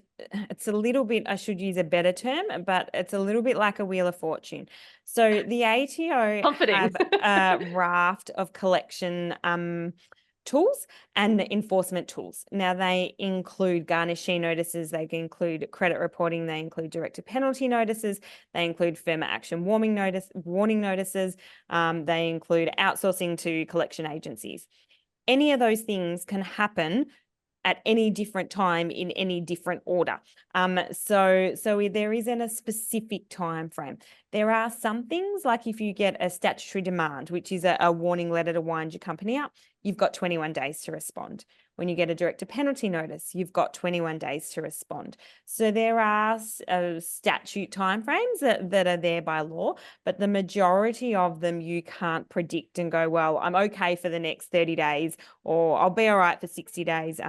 it's a little bit, I should use a better term, but it's a little bit like a wheel of fortune. So the ATO have a raft of collection tools and enforcement tools. Now they include garnishee notices, they include credit reporting, they include directed penalty notices, they include firm action warning notices, they include outsourcing to collection agencies. Any of those things can happen at any different time in any different order. So there isn't a specific time frame. There are some things, like if you get a statutory demand, which is a warning letter to wind your company up, you've got 21 days to respond. When you get a directed penalty notice, you've got 21 days to respond. So there are statute timeframes that are there by law, but the majority of them you can't predict and go, well, I'm okay for the next 30 days, or I'll be all right for 60 days.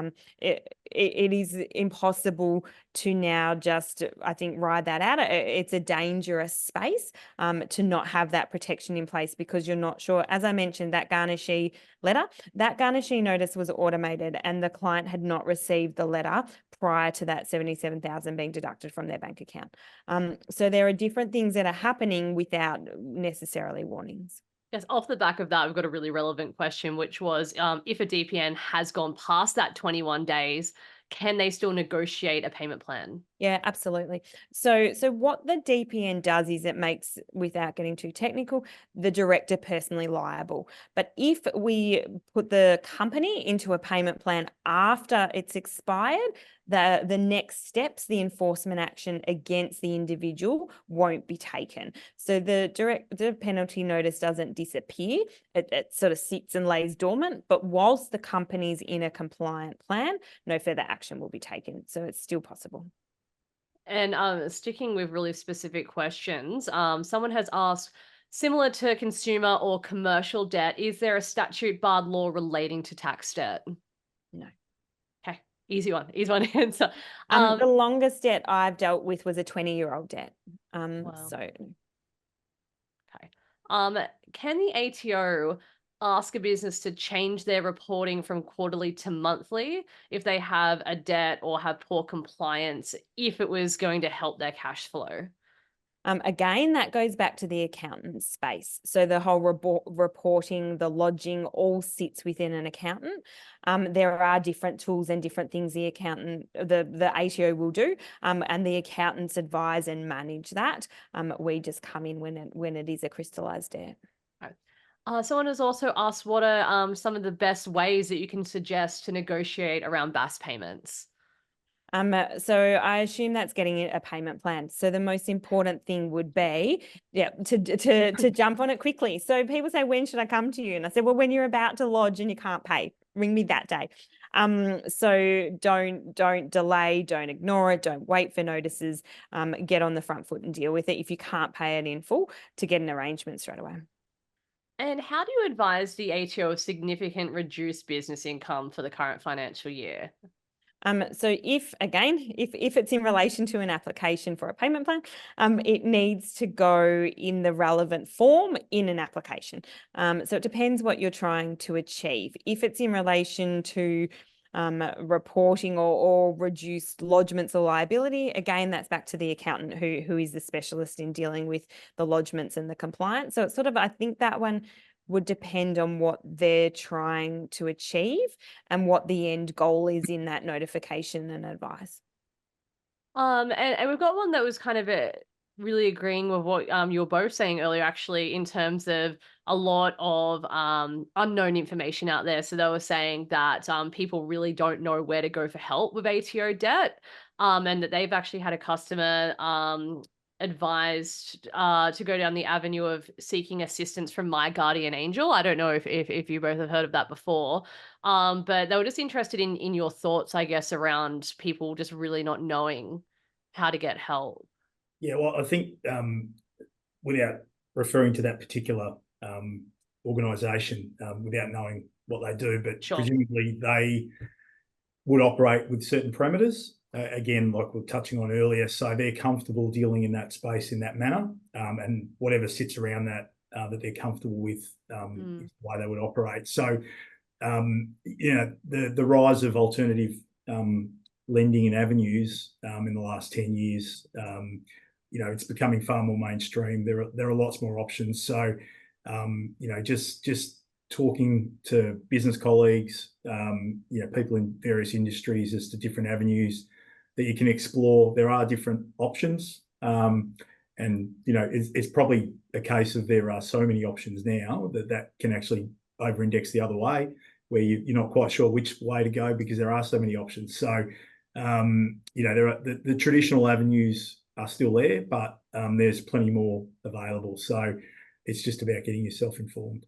It is impossible to now just, I think, ride that out. It's a dangerous space to not have that protection in place because you're not sure. As I mentioned, that garnishee letter, that garnishee notice was automated and the client had not received the letter prior to that $77,000 being deducted from their bank account. So there are different things that are happening without necessarily warnings. Yes, off the back of that, we've got a really relevant question, which was if a DPN has gone past that 21 days, can they still negotiate a payment plan? Yeah, absolutely. So what the DPN does is it makes, without getting too technical, the director personally liable. But if we put the company into a payment plan after it's expired, the next steps, the enforcement action against the individual won't be taken. So the directive penalty notice doesn't disappear. It sort of sits and lays dormant, but whilst the company's in a compliant plan, no further action will be taken. So it's still possible. And sticking with really specific questions, someone has asked, similar to consumer or commercial debt, is there a statute barred law relating to tax debt? No. Okay, easy one to answer. The longest debt I've dealt with was a 20-year-old debt. Wow. So. Okay. Can the ATO ask a business to change their reporting from quarterly to monthly if they have a debt or have poor compliance, if it was going to help their cash flow? Again, that goes back to the accountant space. So the whole reporting, the lodging all sits within an accountant. There are different tools and different things the ATO will do, and the accountants advise and manage that. We just come in when it is a crystallised debt. Someone has also asked, what are some of the best ways that you can suggest to negotiate around BAS payments? So I assume that's getting a payment plan. So the most important thing would be, to jump on it quickly. So people say, when should I come to you? And I said, well, when you're about to lodge and you can't pay, ring me that day. So don't delay, don't ignore it, don't wait for notices. Get on the front foot and deal with it. If you can't pay it in full, to get an arrangement straight away. And how do you advise the ATO of significant reduced business income for the current financial year? So if it's in relation to an application for a payment plan, it needs to go in the relevant form in an application. So it depends what you're trying to achieve. If it's in relation to reporting or reduced lodgements or liability, again, that's back to the accountant who is the specialist in dealing with the lodgements and the compliance. So it's sort of, I think that one would depend on what they're trying to achieve and what the end goal is in that notification and advice. And we've got one that was kind of really agreeing with what you were both saying earlier, actually, in terms of a lot of unknown information out there. So they were saying that people really don't know where to go for help with ATO debt, and that they've actually had a customer advised to go down the avenue of seeking assistance from My Guardian Angel. I don't know if you both have heard of that before, but they were just interested in your thoughts, I guess, around people just really not knowing how to get help. Yeah, well, I think without referring to that particular organisation, without knowing what they do, but Sure. presumably they would operate with certain parameters. Again, like we were touching on earlier, so they're comfortable dealing in that space in that manner, and whatever sits around that that they're comfortable with is the way they would operate. So, the rise of alternative lending and avenues in the last 10 years, it's becoming far more mainstream. There are lots more options. So, just talking to business colleagues, people in various industries as to different avenues that you can explore. There are different options. It's probably a case of there are so many options now that can actually over-index the other way, where you're not quite sure which way to go because there are so many options. So, there are the traditional avenues are still there, but there's plenty more available. So it's just about getting yourself informed.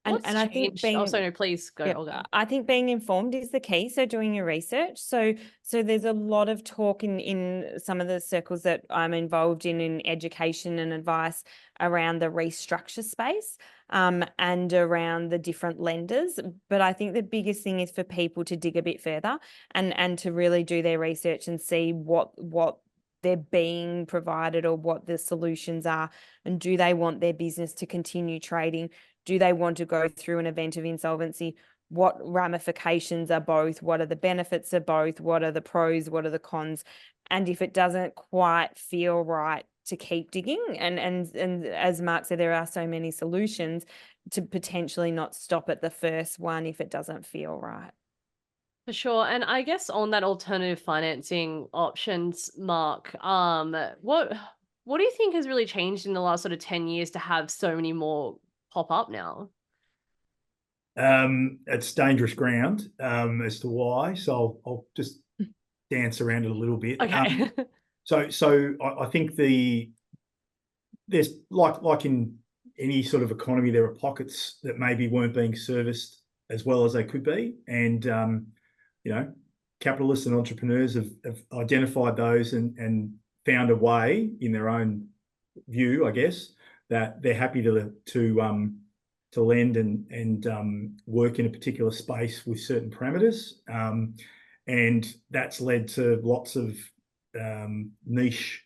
And I think being, no, please go, Olga. I think being informed is the key. So doing your research. So there's a lot of talk in some of the circles that I'm involved in education and advice around the restructure space, and around the different lenders. But I think the biggest thing is for people to dig a bit further and to really do their research and see what they're being provided or what the solutions are, and do they want their business to continue trading? Do they want to go through an event of insolvency? What ramifications are both? What are the benefits of both? What are the pros? What are the cons? And if it doesn't quite feel right, to keep digging. And as Mark said, there are so many solutions, to potentially not stop at the first one if it doesn't feel right. For sure. And I guess on that alternative financing options, Mark, what do you think has really changed in the last sort of 10 years to have so many more pop up now? It's dangerous ground as to why. So I'll just dance around it a little bit. Okay. So I think there's like in any sort of economy, there are pockets that maybe weren't being serviced as well as they could be, and capitalists and entrepreneurs have identified those and found a way in their own view, I guess, that they're happy to lend and work in a particular space with certain parameters, and that's led to lots of niche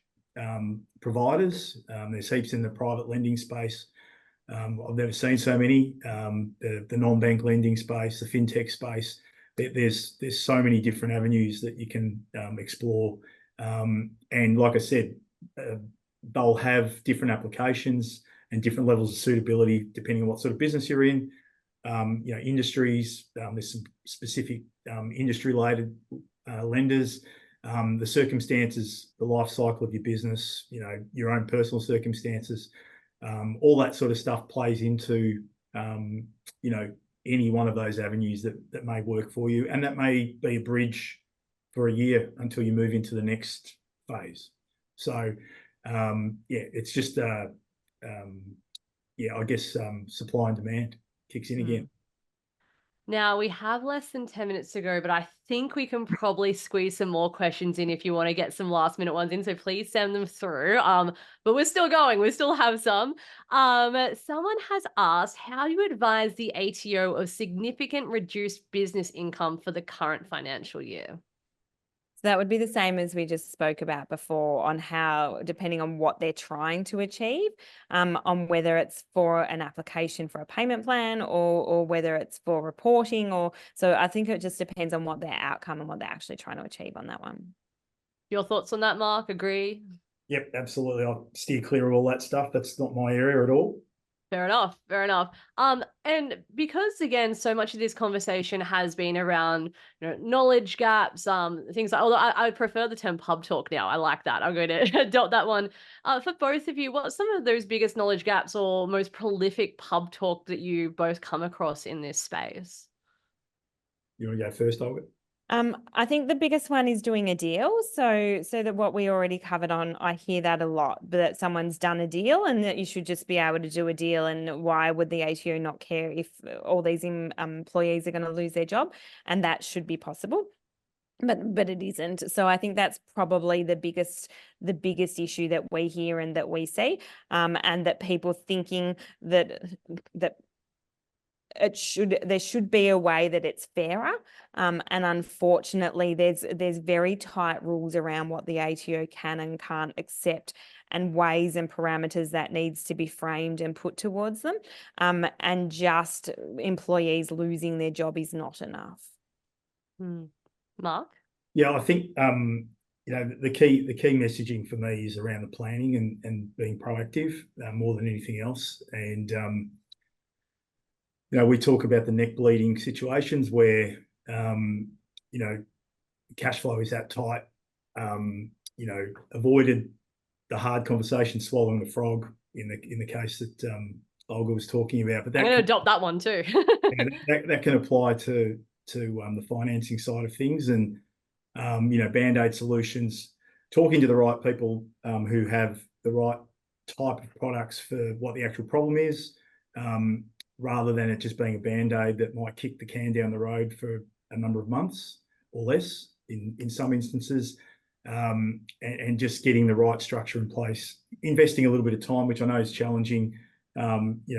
providers. There's heaps in the private lending space. I've never seen so many. The non-bank lending space, the fintech space. There's so many different avenues that you can explore, and like I said, they'll have different applications and different levels of suitability depending on what sort of business you're in. Industries, there's some specific industry-related lenders, the circumstances, the life cycle of your business, your own personal circumstances, all that sort of stuff plays into any one of those avenues that may work for you, and that may be a bridge for a year until you move into the next phase. So it's just I guess supply and demand kicks in again. Now, we have less than 10 minutes to go, but I think we can probably squeeze some more questions in if you want to get some last minute ones in. So please send them through. But we're still going. We still have some. Someone has asked, how do you advise the ATO of significant reduced business income for the current financial year? So that would be the same as we just spoke about before, on how, depending on what they're trying to achieve, on whether it's for an application for a payment plan or whether it's for reporting, so I think it just depends on what their outcome and what they're actually trying to achieve on that one. Your thoughts on that, Mark? Agree? Yep, absolutely. I'll steer clear of all that stuff. That's not my area at all. Fair enough. Fair enough. And because again, so much of this conversation has been around, knowledge gaps, things like, although I prefer the term pub talk now. I like that. I'm going to adopt that one. For both of you, what's some of those biggest knowledge gaps or most prolific pub talk that you both come across in this space? You want to go first, Olga? I think the biggest one is doing a deal. So that what we already covered on, I hear that a lot, but that someone's done a deal and that you should just be able to do a deal. And why would the ATO not care if all these employees are going to lose their job? And that should be possible. But it isn't. So I think that's probably the biggest issue that we hear and that we see, and that people thinking that there should be a way that it's fairer, and unfortunately there's very tight rules around what the ATO can and can't accept, and ways and parameters that needs to be framed and put towards them, and just employees losing their job is not enough. Mark? Yeah, I think the key messaging for me is around the planning and being proactive more than anything else. And we talk about the neck bleeding situations where cash flow is that tight. Avoided the hard conversation, swallowing the frog in the case that Olga was talking about. But I'm going to adopt that one too. that can apply to the financing side of things, and band-aid solutions. Talking to the right people who have the right type of products for what the actual problem is. Rather than it just being a band-aid that might kick the can down the road for a number of months or less in some instances, and just getting the right structure in place, investing a little bit of time, which I know is challenging.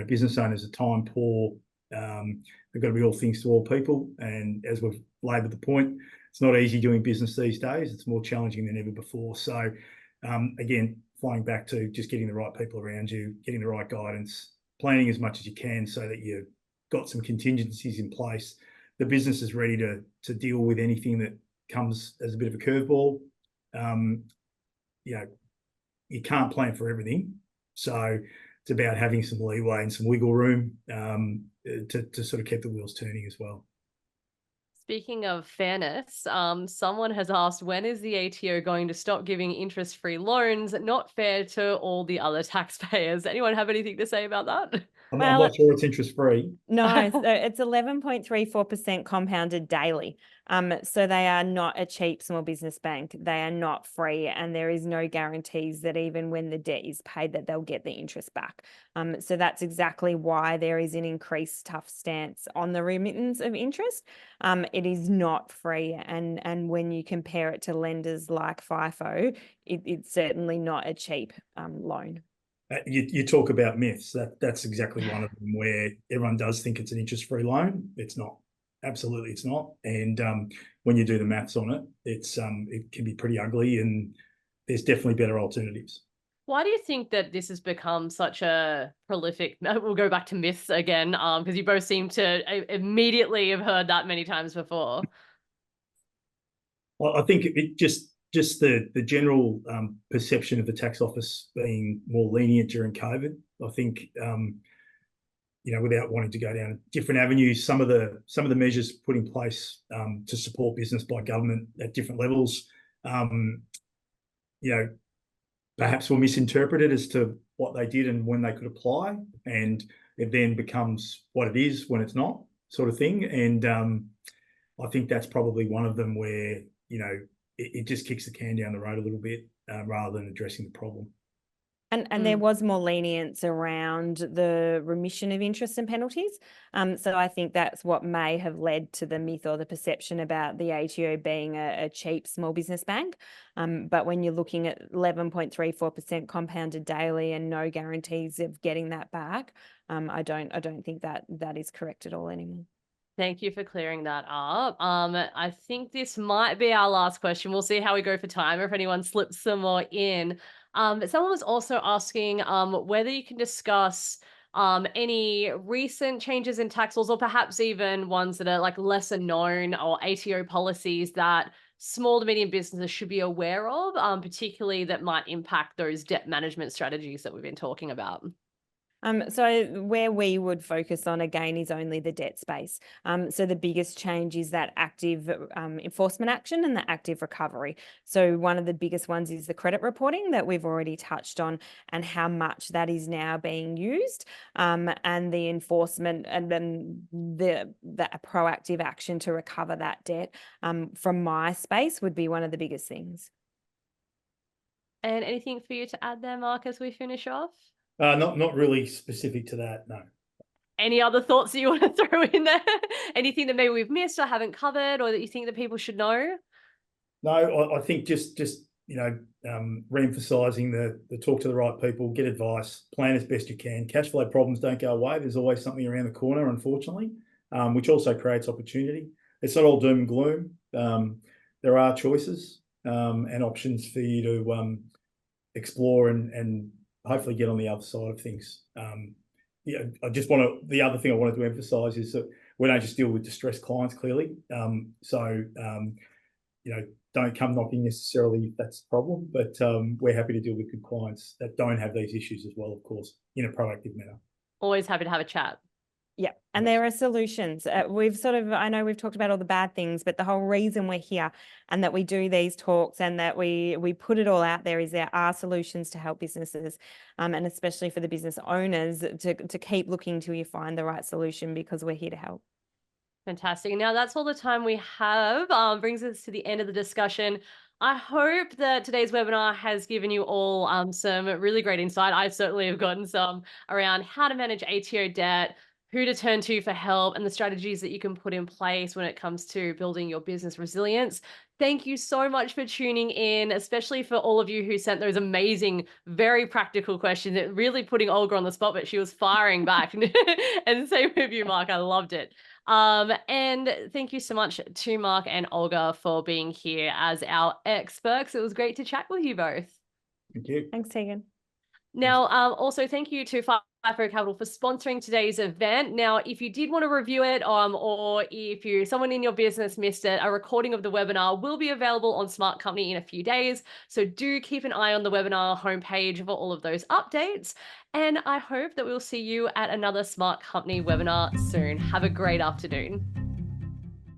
Business owners are time poor. They've got to be all things to all people. And as we've laboured the point, it's not easy doing business these days. It's more challenging than ever before. So again, flying back to just getting the right people around you, getting the right guidance, planning as much as you can so that you've got some contingencies in place. The business is ready to deal with anything that comes as a bit of a curveball. You can't plan for everything. So it's about having some leeway and some wiggle room to sort of keep the wheels turning as well. Speaking of fairness, someone has asked, when is the ATO going to stop giving interest-free loans? Not fair to all the other taxpayers. Anyone have anything to say about that? I'm not sure it's interest-free. No, so it's 11.34% compounded daily. So they are not a cheap small business bank. They are not free, and there is no guarantees that even when the debt is paid that they'll get the interest back. So that's exactly why there is an increased tough stance on the remittance of interest. It is not free, and when you compare it to lenders like Fifo, it's certainly not a cheap loan. You talk about myths. That's exactly one of them, where everyone does think it's an interest-free loan. It's not. Absolutely, it's not. And when you do the maths on it, it can be pretty ugly, and there's definitely better alternatives. Why do you think that this has become such a prolific? We'll go back to myths again, because you both seem to immediately have heard that many times before. Well, I think it just the general perception of the tax office being more lenient during COVID. I think without wanting to go down different avenues, some of the measures put in place to support business by government at different levels, perhaps were misinterpreted as to what they did and when they could apply, and it then becomes what it is when it's not, sort of thing. And I think that's probably one of them where it just kicks the can down the road a little bit rather than addressing the problem. And there was more lenience around the remission of interest and penalties. So I think that's what may have led to the myth or the perception about the ATO being a cheap small business bank. But when you're looking at 11.34% compounded daily and no guarantees of getting that back, I don't think that is correct at all anymore. Thank you for clearing that up. I think this might be our last question. We'll see how we go for time, or if anyone slips some more in. But someone was also asking whether you can discuss any recent changes in tax laws, or perhaps even ones that are like lesser known, or ATO policies that small to medium businesses should be aware of, particularly that might impact those debt management strategies that we've been talking about. So where we would focus on again is only the debt space. So the biggest change is that active enforcement action and the active recovery. So one of the biggest ones is the credit reporting that we've already touched on, and how much that is now being used, and the enforcement, and then the proactive action to recover that debt from my space would be one of the biggest things. And anything for you to add there, Mark, as we finish off? Not really specific to that, no. Any other thoughts that you want to throw in there? Anything that maybe we've missed or haven't covered, or that you think that people should know? No, I think just re-emphasising the talk to the right people, get advice, plan as best you can. Cash flow problems don't go away. There's always something around the corner, unfortunately, which also creates opportunity. It's not all doom and gloom. There are choices and options for you to explore and hopefully get on the other side of things. Yeah, the other thing I wanted to emphasise is that we don't just deal with distressed clients, clearly. Don't come knocking necessarily if that's the problem, but we're happy to deal with good clients that don't have these issues as well, of course, in a proactive manner. Always happy to have a chat. Yeah, and there are solutions. I know we've talked about all the bad things, but the whole reason we're here and that we do these talks and that we put it all out there is there are solutions to help businesses, and especially for the business owners to keep looking till you find the right solution, because we're here to help. Fantastic. Now that's all the time we have. Brings us to the end of the discussion. I hope that today's webinar has given you all some really great insight. I certainly have gotten some around how to manage ATO debt, who to turn to for help, and the strategies that you can put in place when it comes to building your business resilience. Thank you so much for tuning in, especially for all of you who sent those amazing, very practical questions. It really putting Olga on the spot, but she was firing back. And same with you, Mark. I loved it. And thank you so much to Mark and Olga for being here as our experts. It was great to chat with you both. Thank you. Thanks, Tegan. Now, also thank you to Fifo Capital for sponsoring today's event. Now, if you did want to review it, or if someone in your business missed it, a recording of the webinar will be available on Smart Company in a few days. So do keep an eye on the webinar homepage for all of those updates. And I hope that we'll see you at another Smart Company webinar soon. Have a great afternoon.